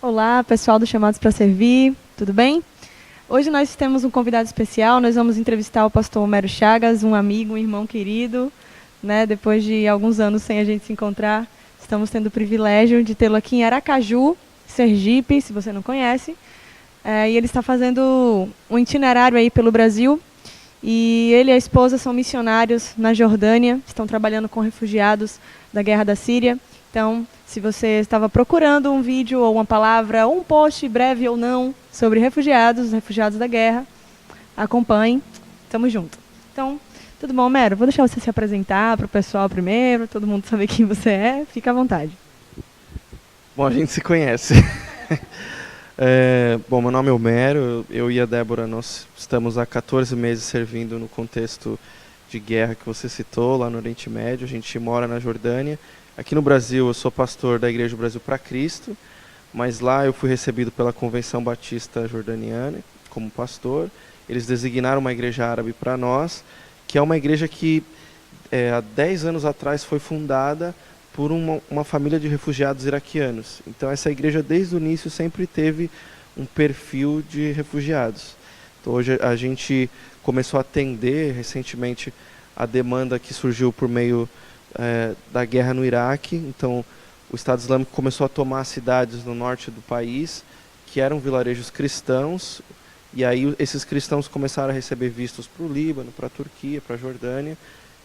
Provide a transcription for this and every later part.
Olá, pessoal do Chamados para Servir, tudo bem? Hoje nós temos um convidado especial, nós vamos entrevistar o pastor Homero Chagas, um amigo, um irmão querido, né? Depois de alguns anos sem a gente se encontrar, estamos tendo o privilégio de tê-lo aqui em Aracaju, Sergipe, se você não conhece. E ele está fazendo um itinerário aí pelo Brasil, e ele e a esposa são missionários na Jordânia, estão trabalhando com refugiados da guerra da Síria. Então, se você estava procurando um vídeo ou uma palavra, ou um post breve ou não, sobre refugiados, os refugiados da guerra, acompanhe, estamos juntos. Então, tudo bom, Homero? Vou deixar você se apresentar para o pessoal primeiro, todo mundo saber quem você é, fica à vontade. Bom, a gente se conhece. Bom, meu nome é Homero, eu e a Débora, nós estamos há 14 meses servindo no contexto de guerra que você citou, lá no Oriente Médio. A gente mora na Jordânia. Aqui no Brasil, eu sou pastor da Igreja do Brasil para Cristo, mas lá eu fui recebido pela Convenção Batista Jordaniana como pastor. Eles designaram uma igreja árabe para nós, que é uma igreja que há 10 anos atrás foi fundada por uma família de refugiados iraquianos. Então essa igreja desde o início sempre teve um perfil de refugiados. Então, hoje a gente começou a atender recentemente a demanda que surgiu por meio da guerra no Iraque. Então o Estado Islâmico começou a tomar cidades no norte do país que eram vilarejos cristãos, e aí esses cristãos começaram a receber vistos para o Líbano, para a Turquia, para a Jordânia,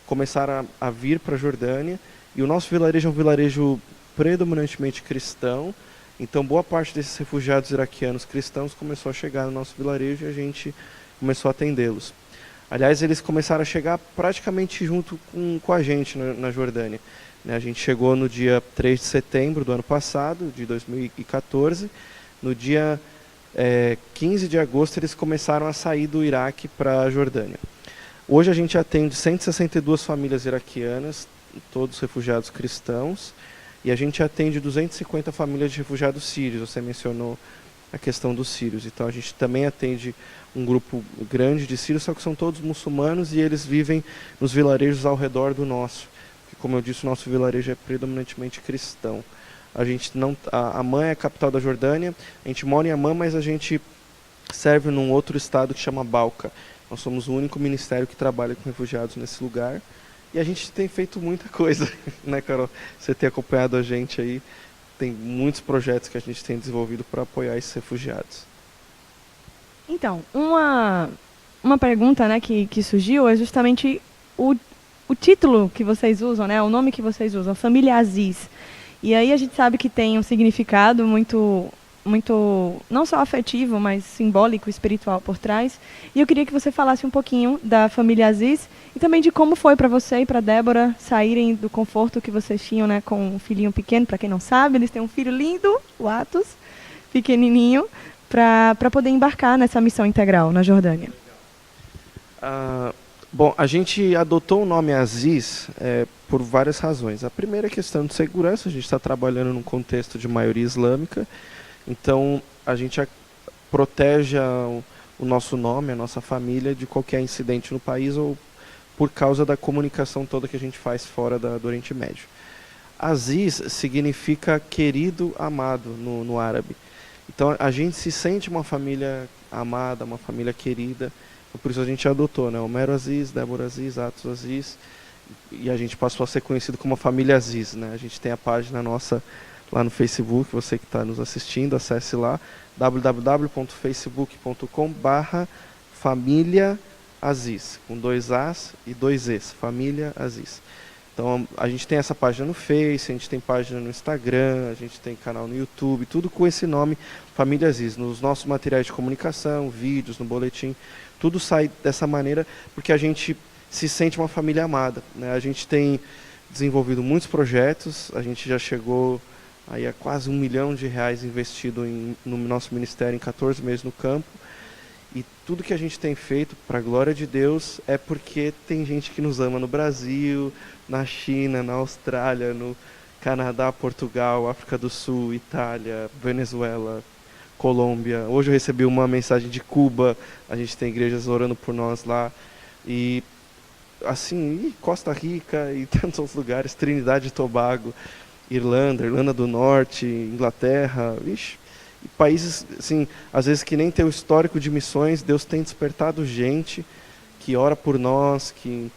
começaram a vir para a Jordânia. E o nosso vilarejo é um vilarejo predominantemente cristão, então boa parte desses refugiados iraquianos cristãos começou a chegar no nosso vilarejo e a gente começou a atendê-los. Aliás, eles começaram a chegar praticamente junto com a gente na Jordânia. A gente chegou no dia 3 de setembro do ano passado, de 2014. No dia 15 de agosto eles começaram a sair do Iraque para a Jordânia. Hoje a gente atende 162 famílias iraquianas, todos refugiados cristãos, e a gente atende 250 famílias de refugiados sírios. Você mencionou a questão dos sírios. Então a gente também atende um grupo grande de sírios, só que são todos muçulmanos e eles vivem nos vilarejos ao redor do nosso. Porque, como eu disse, o nosso vilarejo é predominantemente cristão. A gente não, a Amman é a capital da Jordânia, a gente mora em Amman, mas a gente serve num outro estado que chama Balca. Nós somos o único ministério que trabalha com refugiados nesse lugar. E a gente tem feito muita coisa, né, Carol? Você tem acompanhado a gente aí, tem muitos projetos que a gente tem desenvolvido para apoiar esses refugiados. Então, uma pergunta, né, que surgiu é justamente o título que vocês usam, né, o nome que vocês usam, Família Aziz. E aí a gente sabe que tem um significado muito não só afetivo, mas simbólico, espiritual por trás. E eu queria que você falasse um pouquinho da família Aziz e também de como foi para você e para Débora saírem do conforto que vocês tinham, né, com um filhinho pequeno. Para quem não sabe, eles têm um filho lindo, o Atos, pequenininho, para poder embarcar nessa missão integral na Jordânia. Bom, a gente adotou o nome Aziz por várias razões. A primeira é a questão de segurança. A gente está trabalhando num contexto de maioria islâmica. Então, a gente protege o nosso nome, a nossa família, de qualquer incidente no país ou por causa da comunicação toda que a gente faz fora do Oriente Médio. Aziz significa querido, amado no árabe. Então, a gente se sente uma família amada, uma família querida. Por isso a gente adotou, né? Homero Aziz, Débora Aziz, Atos Aziz. E a gente passou a ser conhecido como a família Aziz, né? A gente tem a página nossa lá no Facebook, você que está nos assistindo, acesse lá, www.facebook.com/família Aziz, com 2 As e 2 Es, Família Aziz. Então a gente tem essa página no Face, a gente tem página no Instagram, a gente tem canal no YouTube, tudo com esse nome, Família Aziz. Nos nossos materiais de comunicação, vídeos, no boletim, tudo sai dessa maneira porque a gente se sente uma família amada, né? A gente tem desenvolvido muitos projetos, a gente já chegou aí a quase R$1 milhão investido no nosso ministério em 14 meses no campo. E tudo que a gente tem feito, para a glória de Deus, é porque tem gente que nos ama no Brasil, na China, na Austrália, no Canadá, Portugal, África do Sul, Itália, Venezuela, Colômbia. Hoje eu recebi uma mensagem de Cuba, a gente tem igrejas orando por nós lá. E assim, Costa Rica e tantos outros lugares, Trinidade e Tobago, Irlanda do Norte, Inglaterra, E países, assim, às vezes que nem tem o histórico de missões, Deus tem despertado gente que ora por nós, que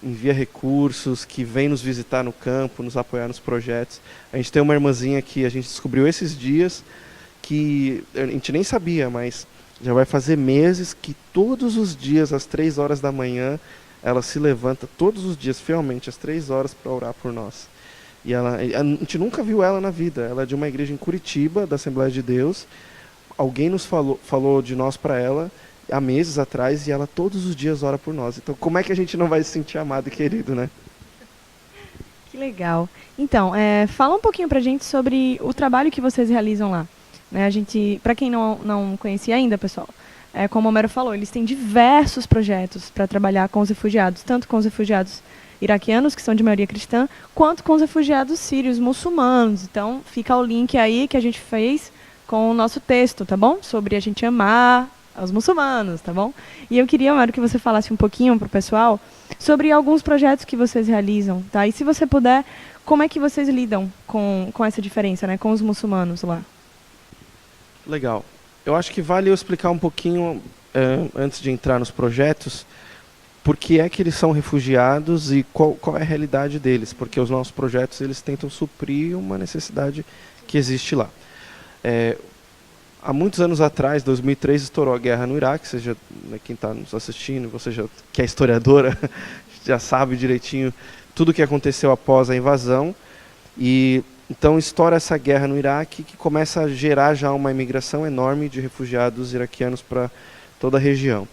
envia recursos, que vem nos visitar no campo, nos apoiar nos projetos. A gente tem uma irmãzinha que a gente descobriu esses dias, que a gente nem sabia, mas já vai fazer meses que todos os dias, às 3 horas da manhã, ela se levanta todos os dias, fielmente, às 3 horas, para orar por nós. E a gente nunca viu ela na vida. Ela é de uma igreja em Curitiba, da Assembleia de Deus. Alguém nos falou de nós para ela há meses atrás, e ela todos os dias ora por nós. Então, como é que a gente não vai se sentir amado e querido, né? Que legal. Então, fala um pouquinho pra gente sobre o trabalho que vocês realizam lá. Né, para quem não conhecia ainda, pessoal, como o Homero falou, eles têm diversos projetos para trabalhar com os refugiados, tanto com os refugiados iraquianos, que são de maioria cristã, quanto com os refugiados sírios, muçulmanos. Então, fica o link aí que a gente fez com o nosso texto, tá bom? Sobre a gente amar os muçulmanos, tá bom? E eu queria, Homero, que você falasse um pouquinho para o pessoal sobre alguns projetos que vocês realizam, tá? E se você puder, como é que vocês lidam com essa diferença, né, com os muçulmanos lá? Legal. Eu acho que vale eu explicar um pouquinho, antes de entrar nos projetos, por que é que eles são refugiados e qual é a realidade deles, porque os nossos projetos eles tentam suprir uma necessidade que existe lá. Há muitos anos atrás, 2003, estourou a guerra no Iraque. Seja, né, quem está nos assistindo, você que é historiadora, já sabe direitinho tudo o que aconteceu após a invasão. E então estoura essa guerra no Iraque, que começa a gerar já uma imigração enorme de refugiados iraquianos para toda a região.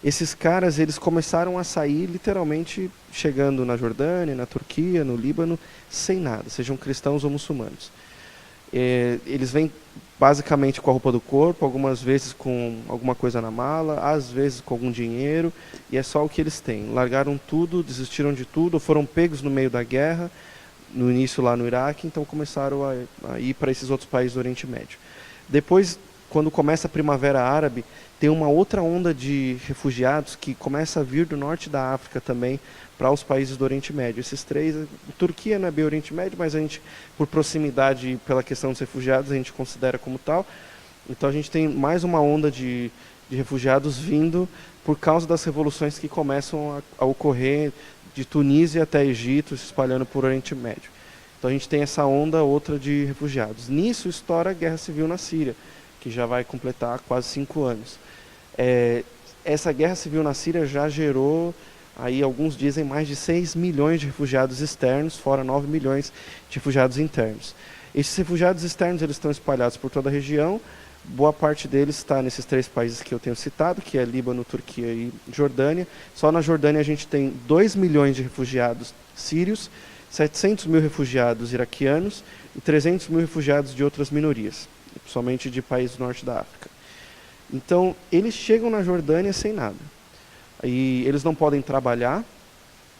Esses caras, eles começaram a sair literalmente chegando na Jordânia, na Turquia, no Líbano, sem nada, sejam cristãos ou muçulmanos. Eles vêm basicamente com a roupa do corpo, algumas vezes com alguma coisa na mala, às vezes com algum dinheiro, e é só o que eles têm. Largaram tudo, desistiram de tudo, ou foram pegos no meio da guerra, no início lá no Iraque, então começaram a ir para esses outros países do Oriente Médio. Depois, quando começa a Primavera Árabe, tem uma outra onda de refugiados que começa a vir do norte da África também para os países do Oriente Médio. Esses três, Turquia não é bem Oriente Médio, mas a gente, por proximidade e pela questão dos refugiados, a gente considera como tal. Então a gente tem mais uma onda de refugiados vindo por causa das revoluções que começam a ocorrer de Tunísia até Egito, se espalhando por Oriente Médio. Então a gente tem essa onda outra de refugiados. Nisso estoura a guerra civil na Síria, que já vai completar quase 5 anos. Essa guerra civil na Síria já gerou, aí alguns dizem, mais de 6 milhões de refugiados externos, fora 9 milhões de refugiados internos. Esses refugiados externos eles estão espalhados por toda a região. Boa parte deles está nesses 3 países que eu tenho citado, que é Líbano, Turquia e Jordânia. Só na Jordânia a gente tem 2 milhões de refugiados sírios, 700 mil refugiados iraquianos e 300 mil refugiados de outras minorias, principalmente de países do norte da África. Então, eles chegam na Jordânia sem nada. E eles não podem trabalhar,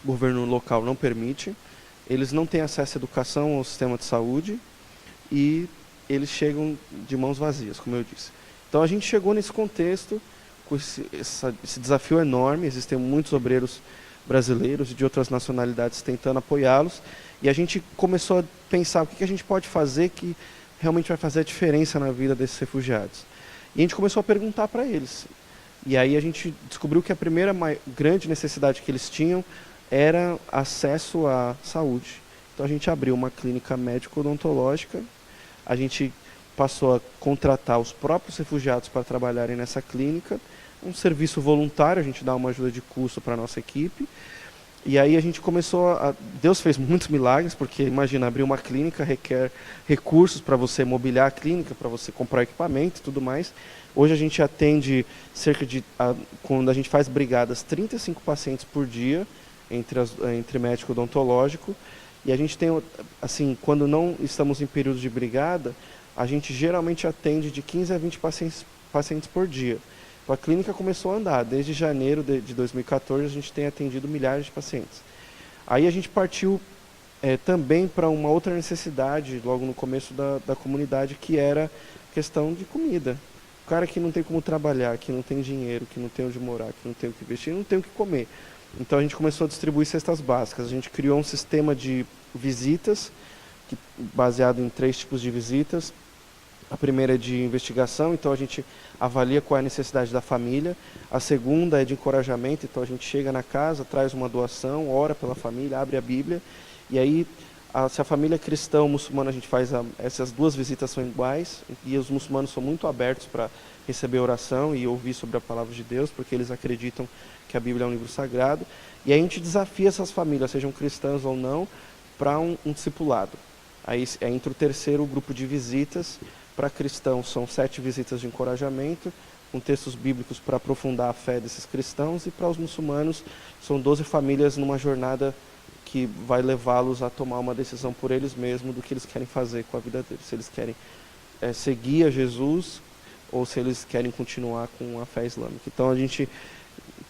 o governo local não permite, eles não têm acesso à educação ou ao sistema de saúde, e eles chegam de mãos vazias, como eu disse. Então a gente chegou nesse contexto, com esse desafio enorme. Existem muitos obreiros brasileiros e de outras nacionalidades tentando apoiá-los, e a gente começou a pensar o que a gente pode fazer que realmente vai fazer a diferença na vida desses refugiados. E a gente começou a perguntar para eles. E aí a gente descobriu que a primeira grande necessidade que eles tinham era acesso à saúde. Então a gente abriu uma clínica médico-odontológica. A gente passou a contratar os próprios refugiados para trabalharem nessa clínica, um serviço voluntário, a gente dá uma ajuda de custo para a nossa equipe. E aí a gente começou Deus fez muitos milagres, porque imagina, abrir uma clínica requer recursos para você mobiliar a clínica, para você comprar equipamento e tudo mais. Hoje a gente atende quando a gente faz brigadas, 35 pacientes por dia, entre médico e odontológico. E a gente tem, assim, quando não estamos em período de brigada, a gente geralmente atende de 15 a 20 pacientes por dia. Então, a clínica começou a andar. Desde janeiro de 2014, a gente tem atendido milhares de pacientes. Aí a gente partiu também para uma outra necessidade, logo no começo da comunidade, que era a questão de comida. O cara que não tem como trabalhar, que não tem dinheiro, que não tem onde morar, que não tem o que vestir, não tem o que comer. Então a gente começou a distribuir cestas básicas. A gente criou um sistema de visitas, baseado em 3 tipos de visitas. A primeira é de investigação, então a gente avalia qual é a necessidade da família. A segunda é de encorajamento, então a gente chega na casa, traz uma doação, ora pela família, abre a Bíblia. E aí, se a família é cristã ou muçulmana, a gente faz essas duas visitas são iguais. E os muçulmanos são muito abertos para receber oração e ouvir sobre a palavra de Deus, porque eles acreditam que a Bíblia é um livro sagrado. E aí a gente desafia essas famílias, sejam cristãs ou não, para um discipulado. Aí entra o terceiro grupo de visitas. Para cristãos são 7 visitas de encorajamento, com textos bíblicos para aprofundar a fé desses cristãos, e para os muçulmanos são 12 famílias numa jornada que vai levá-los a tomar uma decisão por eles mesmos do que eles querem fazer com a vida deles. Se eles querem seguir a Jesus ou se eles querem continuar com a fé islâmica. Então a gente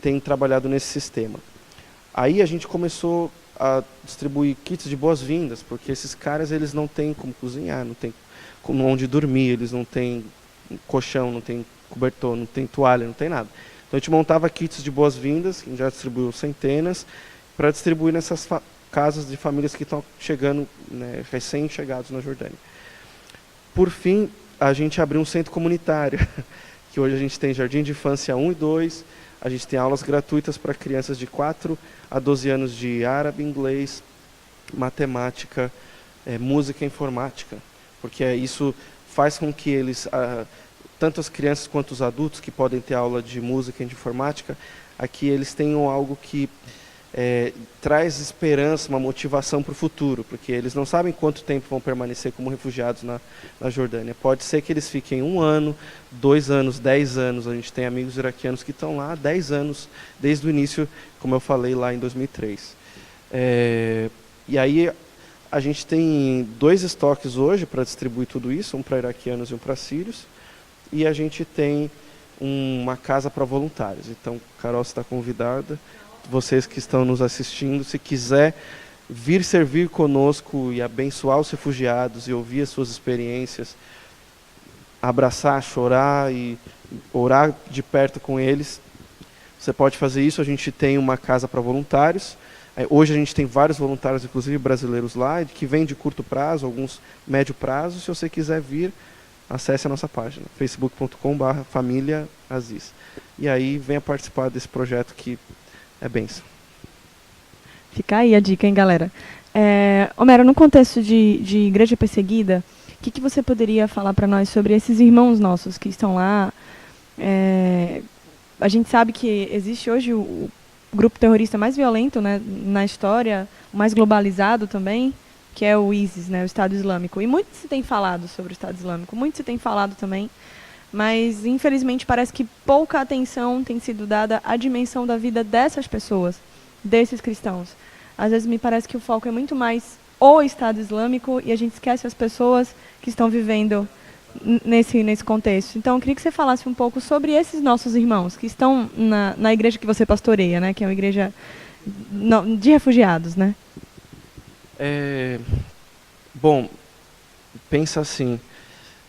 tem trabalhado nesse sistema. Aí a gente começou a distribuir kits de boas-vindas, porque esses caras eles não têm como cozinhar, não tem onde dormir, eles não têm colchão, não tem cobertor, não tem toalha, não tem nada. Então a gente montava kits de boas-vindas, que já distribuiu centenas, para distribuir nessas casas de famílias que estão chegando, né, recém-chegados na Jordânia. Por fim, a gente abriu um centro comunitário, que hoje a gente tem Jardim de Infância 1 e 2, a gente tem aulas gratuitas para crianças de 4 a 12 anos de árabe, inglês, matemática, música e informática. Porque isso faz com que eles, tanto as crianças quanto os adultos que podem ter aula de música e de informática, aqui eles tenham algo que traz esperança, uma motivação para o futuro, porque eles não sabem quanto tempo vão permanecer como refugiados na Jordânia. Pode ser que eles fiquem 1 ano, 2 anos, 10 anos. A gente tem amigos iraquianos que estão lá há 10 anos, desde o início, como eu falei lá em 2003. E aí a gente tem 2 estoques hoje para distribuir tudo isso, um para iraquianos e um para sírios, e a gente tem uma casa para voluntários. Então, Carol está convidada, vocês que estão nos assistindo, se quiser vir servir conosco e abençoar os refugiados e ouvir as suas experiências, abraçar, chorar e orar de perto com eles, você pode fazer isso. A gente tem uma casa para voluntários. Hoje a gente tem vários voluntários, inclusive brasileiros lá, que vêm de curto prazo, alguns médio prazo. Se você quiser vir, acesse a nossa página, facebook.com/família Aziz. E aí venha participar desse projeto que é bênção. Fica aí a dica, hein, galera. Homero, no contexto de igreja perseguida, o que você poderia falar para nós sobre esses irmãos nossos que estão lá? A gente sabe que existe hoje o grupo terrorista mais violento, né, na história, o mais globalizado também, que é o ISIS, né, o Estado Islâmico. E muito se tem falado sobre o Estado Islâmico, muito se tem falado também, mas infelizmente parece que pouca atenção tem sido dada à dimensão da vida dessas pessoas, desses cristãos. Às vezes me parece que o foco é muito mais o Estado Islâmico e a gente esquece as pessoas que estão vivendo nesse contexto. Então, eu queria que você falasse um pouco sobre esses nossos irmãos que estão na igreja que você pastoreia, né, que é uma igreja de refugiados, né? Bom, pensa assim,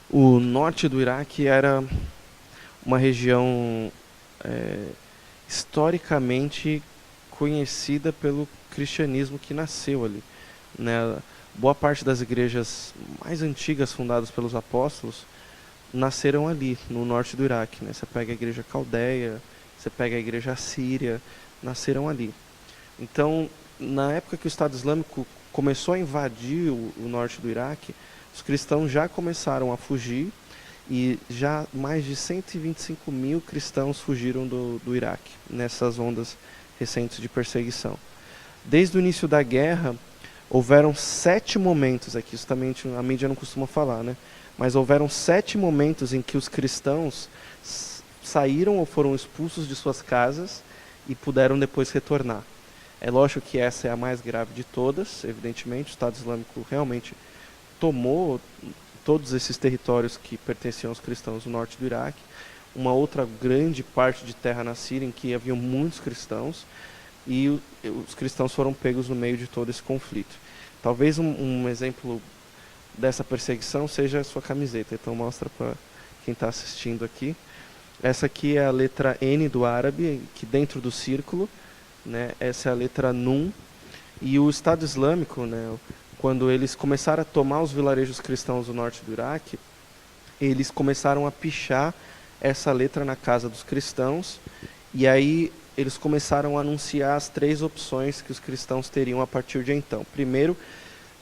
o norte do Iraque era uma região historicamente conhecida pelo cristianismo que nasceu ali, né? Boa parte das igrejas mais antigas fundadas pelos apóstolos nasceram ali, no norte do Iraque, né? Você pega a igreja caldeia, você pega a igreja assíria, nasceram ali. Então, na época que o Estado Islâmico começou a invadir o norte do Iraque, os cristãos já começaram a fugir e já mais de 125 mil cristãos fugiram do Iraque, nessas ondas recentes de perseguição. Desde o início da guerra, houveram 7 momentos, aqui justamente a mídia não costuma falar, né? Mas houveram 7 momentos em que os cristãos saíram ou foram expulsos de suas casas e puderam depois retornar. É lógico que essa é a mais grave de todas, evidentemente. O Estado Islâmico realmente tomou todos esses territórios que pertenciam aos cristãos no norte do Iraque. Uma outra grande parte de terra na Síria, em que havia muitos cristãos, e os cristãos foram pegos no meio de todo esse conflito. Talvez um exemplo dessa perseguição seja a sua camiseta. Então mostra para quem está assistindo aqui. Essa aqui é a letra N do árabe, que dentro do círculo, né, essa é a letra Nun. E o Estado Islâmico, né, quando eles começaram a tomar os vilarejos cristãos do norte do Iraque, eles começaram a pichar essa letra na casa dos cristãos, e aí eles começaram a anunciar as 3 opções que os cristãos teriam a partir de então. Primeiro,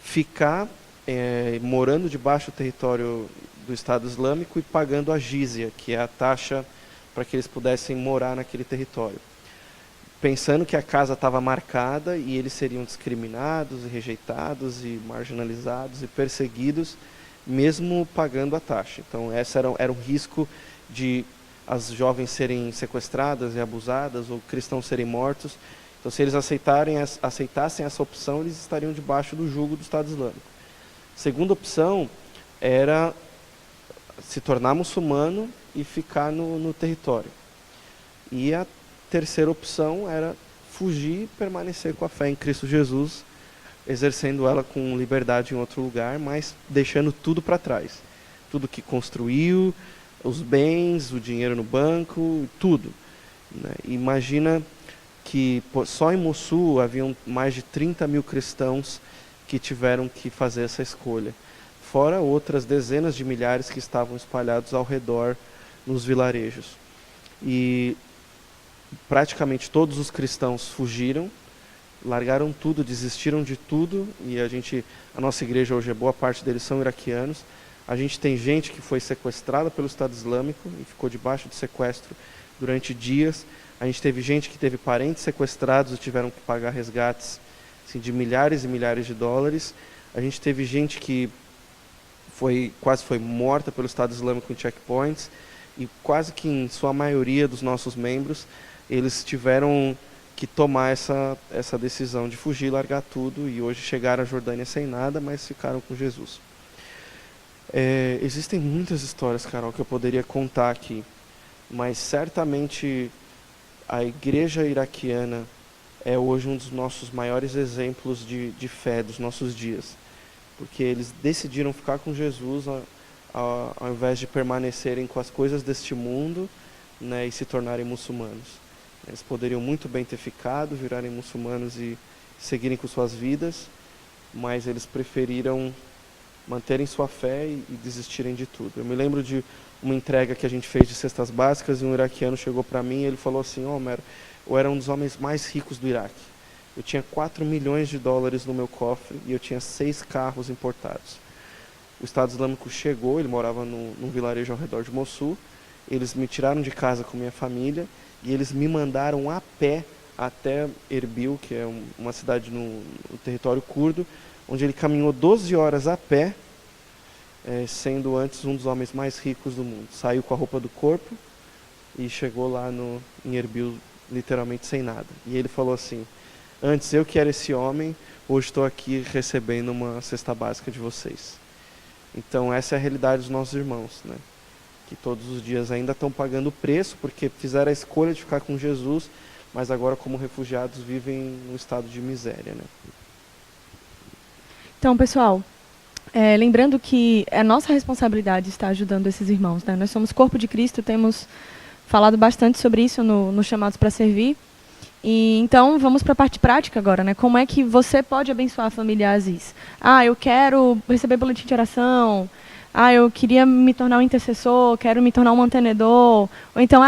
ficar morando debaixo do território do Estado Islâmico e pagando a jizya, que é a taxa para que eles pudessem morar naquele território. Pensando que a casa estava marcada e eles seriam discriminados e rejeitados e marginalizados e perseguidos, mesmo pagando a taxa. Então, esse era o risco de as jovens serem sequestradas e abusadas ou cristãos serem mortos. Então, se eles aceitassem essa opção, eles estariam debaixo do jugo do Estado Islâmico. Segunda opção era se tornar muçulmano e ficar no território. E a terceira opção era fugir e permanecer com a fé em Cristo Jesus, exercendo ela com liberdade em outro lugar, mas deixando tudo para trás. Tudo que construiu, os bens, o dinheiro no banco, tudo. Né? Imagina que só em Mossul haviam mais de 30 mil cristãos que tiveram que fazer essa escolha, fora outras dezenas de milhares que estavam espalhados ao redor nos vilarejos. E praticamente todos os cristãos fugiram, largaram tudo, desistiram de tudo, e a nossa igreja hoje, boa parte deles são iraquianos. A gente tem gente que foi sequestrada pelo Estado Islâmico e ficou debaixo de sequestro durante dias. A gente teve gente que teve parentes sequestrados e tiveram que pagar resgates assim, de milhares e milhares de dólares. A gente teve gente que quase foi morta pelo Estado Islâmico em checkpoints, e quase que em sua maioria dos nossos membros, eles tiveram que tomar essa decisão de fugir, largar tudo, e hoje chegaram à Jordânia sem nada, mas ficaram com Jesus. Existem muitas histórias, Carol, que eu poderia contar aqui, mas certamente a igreja iraquiana é hoje um dos nossos maiores exemplos de fé dos nossos dias, porque eles decidiram ficar com Jesus ao invés de permanecerem com as coisas deste mundo, né, e se tornarem muçulmanos. Eles poderiam muito bem ter ficado, virarem muçulmanos e seguirem com suas vidas, mas eles preferiram manterem sua fé e desistirem de tudo. Eu me lembro de uma entrega que a gente fez de cestas básicas, e um iraquiano chegou para mim e ele falou assim: Homero, eu era um dos homens mais ricos do Iraque. Eu tinha 4 milhões de dólares no meu cofre e eu tinha 6 carros importados. O Estado Islâmico chegou, ele morava num vilarejo ao redor de Mossul, eles me tiraram de casa com minha família e eles me mandaram a pé até Erbil, que é uma cidade no território curdo, onde ele caminhou 12 horas a pé, sendo antes um dos homens mais ricos do mundo. Saiu com a roupa do corpo e chegou lá em Erbil literalmente sem nada. E ele falou assim: antes eu que era esse homem, hoje estou aqui recebendo uma cesta básica de vocês. Então essa é a realidade dos nossos irmãos, né? Que todos os dias ainda estão pagando o preço, porque fizeram a escolha de ficar com Jesus, mas agora como refugiados vivem num estado de miséria, né? Então, pessoal, lembrando que é nossa responsabilidade estar ajudando esses irmãos, né? Nós somos corpo de Cristo, temos falado bastante sobre isso no Chamados para Servir. E então vamos para a parte prática agora, né? Como é que você pode abençoar a família Aziz? Eu quero receber boletim de oração. Eu queria me tornar um intercessor, quero me tornar um mantenedor. Ou então,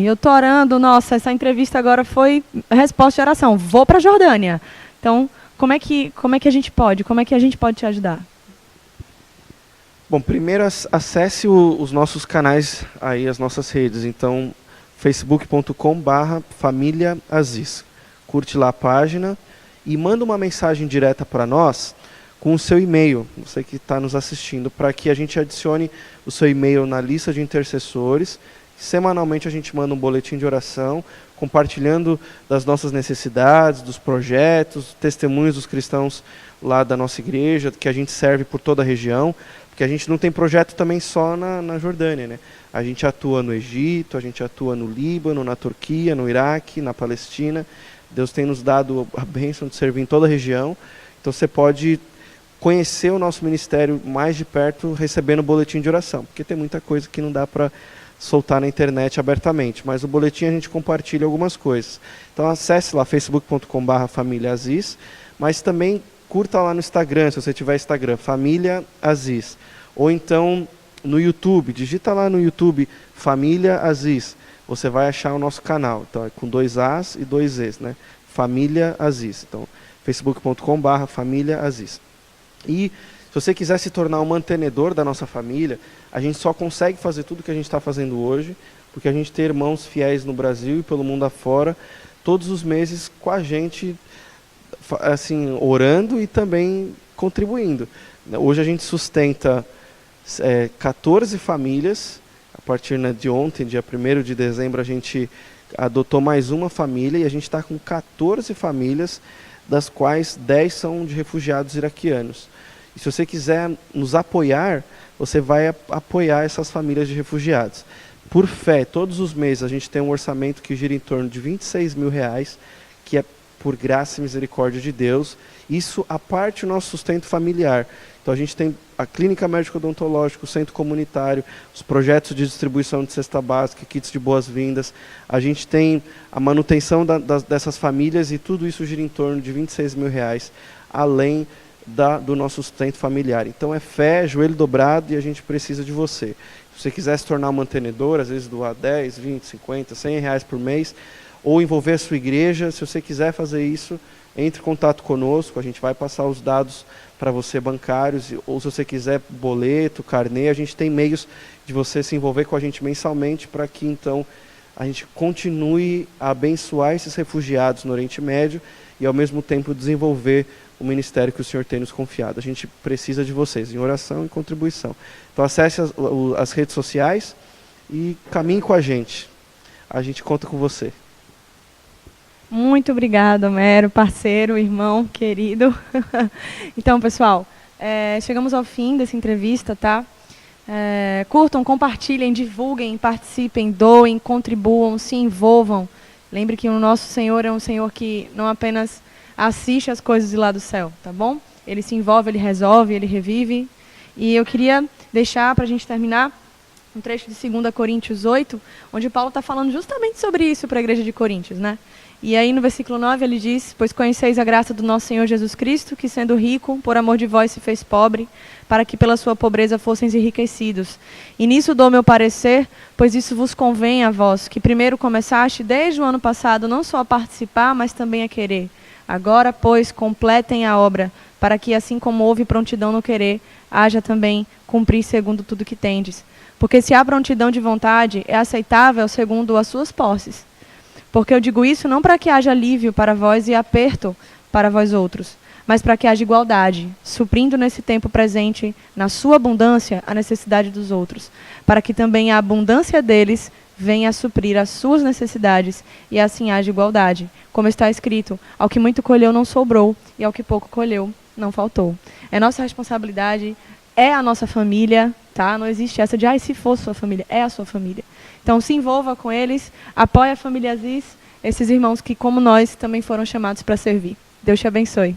eu estou orando, nossa, essa entrevista agora foi resposta de oração, vou para a Jordânia. Então, como é que a gente pode? Como é que a gente pode te ajudar? Bom, primeiro acesse os nossos canais, aí, as nossas redes. Então, facebook.com/família Aziz. Curte lá a página e manda uma mensagem direta para nós com o seu e-mail, você que está nos assistindo, para que a gente adicione o seu e-mail na lista de intercessores. Semanalmente a gente manda um boletim de oração, compartilhando das nossas necessidades, dos projetos, testemunhos dos cristãos lá da nossa igreja, que a gente serve por toda a região, porque a gente não tem projeto também só na Jordânia, né? A gente atua no Egito, a gente atua no Líbano, na Turquia, no Iraque, na Palestina. Deus tem nos dado a bênção de servir em toda a região. Então você pode conhecer o nosso ministério mais de perto recebendo o boletim de oração, porque tem muita coisa que não dá para soltar na internet abertamente, mas o boletim a gente compartilha algumas coisas. Então acesse lá facebook.com/família Aziz, mas também curta lá no Instagram, se você tiver Instagram, Família Aziz. Ou então no YouTube, digita lá no YouTube Família Aziz, você vai achar o nosso canal. Então é com 2 As e 2 Es, né? Família Aziz. Então, facebook.com/Família Aziz. E se você quiser se tornar um mantenedor da nossa família, a gente só consegue fazer tudo o que a gente está fazendo hoje, porque a gente tem irmãos fiéis no Brasil e pelo mundo afora, todos os meses com a gente, assim, orando e também contribuindo. Hoje a gente sustenta 14 famílias. A partir de ontem, dia 1º de dezembro, a gente adotou mais uma família e a gente está com 14 famílias, das quais 10 são de refugiados iraquianos. E se você quiser nos apoiar, você vai apoiar essas famílias de refugiados. Por fé, todos os meses a gente tem um orçamento que gira em torno de R$26 mil, que é por graça e misericórdia de Deus. Isso a parte do nosso sustento familiar. Então a gente tem a clínica médico-odontológica, o centro comunitário, os projetos de distribuição de cesta básica, kits de boas-vindas. A gente tem a manutenção dessas famílias e tudo isso gira em torno de R$26 mil, além do nosso sustento familiar. Então é fé, joelho dobrado e a gente precisa de você. Se você quiser se tornar um mantenedor, às vezes doar 10, 20, 50, R$100 por mês, ou envolver a sua igreja, se você quiser fazer isso, entre em contato conosco, a gente vai passar os dados para você bancários, ou se você quiser boleto, carnê, a gente tem meios de você se envolver com a gente mensalmente para que então a gente continue a abençoar esses refugiados no Oriente Médio e ao mesmo tempo desenvolver o ministério que o Senhor tem nos confiado. A gente precisa de vocês em oração e contribuição. Então acesse as redes sociais e caminhe com a gente. A gente conta com você. Muito obrigada, Homero, parceiro, irmão, querido. Então, pessoal, chegamos ao fim dessa entrevista, tá? Curtam, compartilhem, divulguem, participem, doem, contribuam, se envolvam. Lembre que o nosso Senhor é um Senhor que não apenas assiste as coisas de lá do céu, tá bom? Ele se envolve, ele resolve, ele revive. E eu queria deixar, para a gente terminar, um trecho de 2 Coríntios 8, onde Paulo está falando justamente sobre isso para a igreja de Coríntios, né? E aí no versículo 9 ele diz: pois conheceis a graça do nosso Senhor Jesus Cristo, que sendo rico, por amor de vós se fez pobre, para que pela sua pobreza fosseis enriquecidos. E nisso dou meu parecer, pois isso vos convém a vós, que primeiro começaste desde o ano passado não só a participar, mas também a querer. Agora, pois, completem a obra, para que assim como houve prontidão no querer, haja também cumprir segundo tudo que tendes. Porque se há prontidão de vontade, é aceitável segundo as suas posses. Porque eu digo isso não para que haja alívio para vós e aperto para vós outros, mas para que haja igualdade, suprindo nesse tempo presente, na sua abundância, a necessidade dos outros, para que também a abundância deles venha a suprir as suas necessidades, e assim haja igualdade. Como está escrito, ao que muito colheu não sobrou, e ao que pouco colheu não faltou. É nossa responsabilidade, é a nossa família, tá? Não existe essa de, se for sua família, é a sua família. Então se envolva com eles, apoie a família Aziz, esses irmãos que, como nós, também foram chamados para servir. Deus te abençoe.